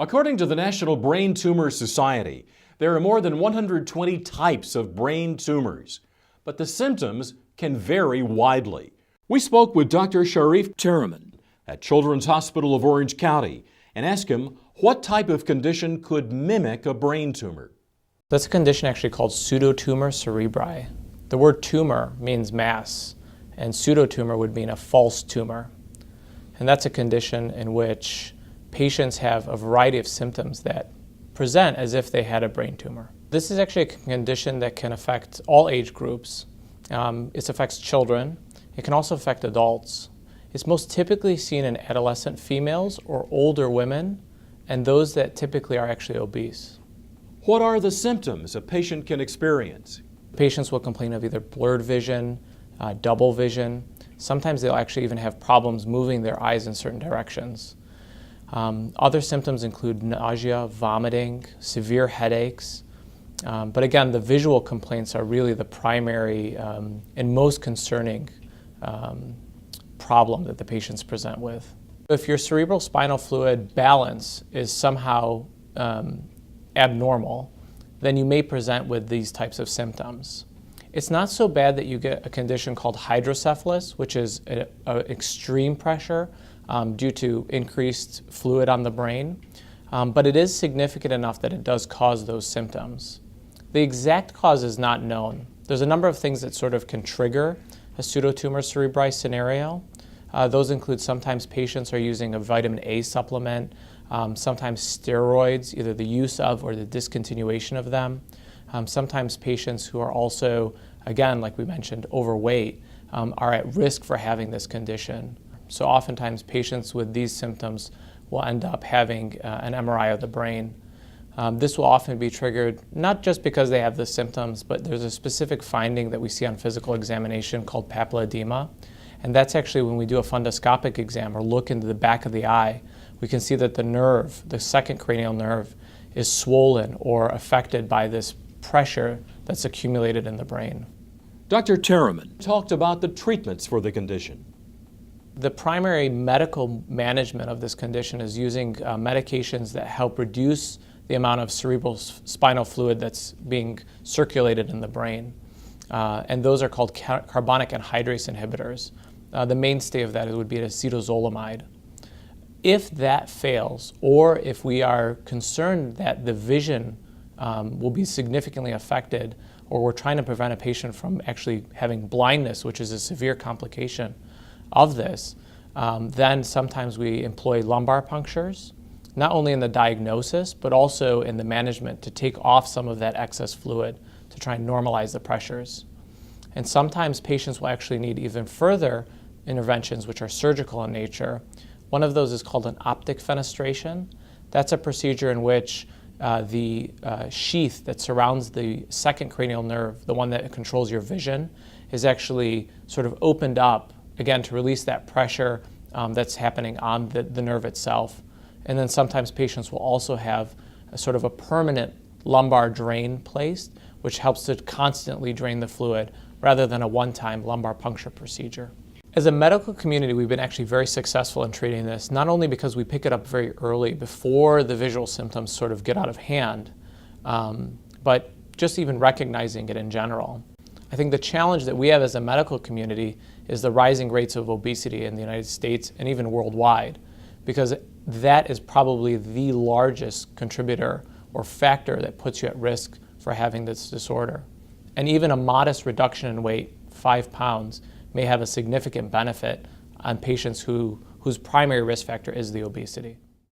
According to the National Brain Tumor Society, there are more than 120 types of brain tumors, but the symptoms can vary widely. We spoke with Dr. Sharief Taraman at Children's Hospital of Orange County and asked him what type of condition could mimic a brain tumor. That's a condition actually called pseudotumor cerebri. The word tumor means mass, and pseudotumor would mean a false tumor. And that's a condition in which patients have a variety of symptoms that present as if they had a brain tumor. This is actually a condition that can affect all age groups. It affects children. It can also affect adults. It's most typically seen in adolescent females or older women, and those that typically are actually obese. What are the symptoms a patient can experience? Patients will complain of either blurred vision, double vision. Sometimes they'll actually even have problems moving their eyes in certain directions. Other symptoms include nausea, vomiting, severe headaches. But again, the visual complaints are really the primary and most concerning problem that the patients present with. If your cerebral spinal fluid balance is somehow abnormal, then you may present with these types of symptoms. It's not so bad that you get a condition called hydrocephalus, which is an extreme pressure due to increased fluid on the brain, but it is significant enough that it does cause those symptoms. The exact cause is not known. There's a number of things that sort of can trigger a pseudotumor cerebri scenario. Those include sometimes patients are using a vitamin A supplement, sometimes steroids, either the use of or the discontinuation of them. Sometimes patients who are also, again, like we mentioned, overweight, are at risk for having this condition. So oftentimes patients with these symptoms will end up having an MRI of the brain. This will often be triggered not just because they have the symptoms, but there's a specific finding that we see on physical examination called papilledema. And that's actually when we do a fundoscopic exam or look into the back of the eye, we can see that the nerve, the second cranial nerve, is swollen or affected by this pressure that's accumulated in the brain. Dr. Taraman talked about the treatments for the condition. The primary medical management of this condition is using medications that help reduce the amount of cerebral spinal fluid that's being circulated in the brain. And those are called carbonic anhydrase inhibitors. The mainstay of that would be acetazolamide. If that fails, or if we are concerned that the vision will be significantly affected, or we're trying to prevent a patient from actually having blindness, which is a severe complication of this, then sometimes we employ lumbar punctures, not only in the diagnosis, but also in the management to take off some of that excess fluid to try and normalize the pressures. And sometimes patients will actually need even further interventions, which are surgical in nature. One of those is called an optic fenestration. That's a procedure in which the sheath that surrounds the second cranial nerve, the one that controls your vision, is actually sort of opened up, again, to release that pressure that's happening on the nerve itself. And then sometimes patients will also have a sort of a permanent lumbar drain placed, which helps to constantly drain the fluid rather than a one-time lumbar puncture procedure. As a medical community, we've been actually very successful in treating this, not only because we pick it up very early before the visual symptoms sort of get out of hand, but just even recognizing it in general. I think the challenge that we have as a medical community is the rising rates of obesity in the United States and even worldwide, because that is probably the largest contributor or factor that puts you at risk for having this disorder. And even a modest reduction in weight, 5 pounds, may have a significant benefit on patients whose primary risk factor is the obesity.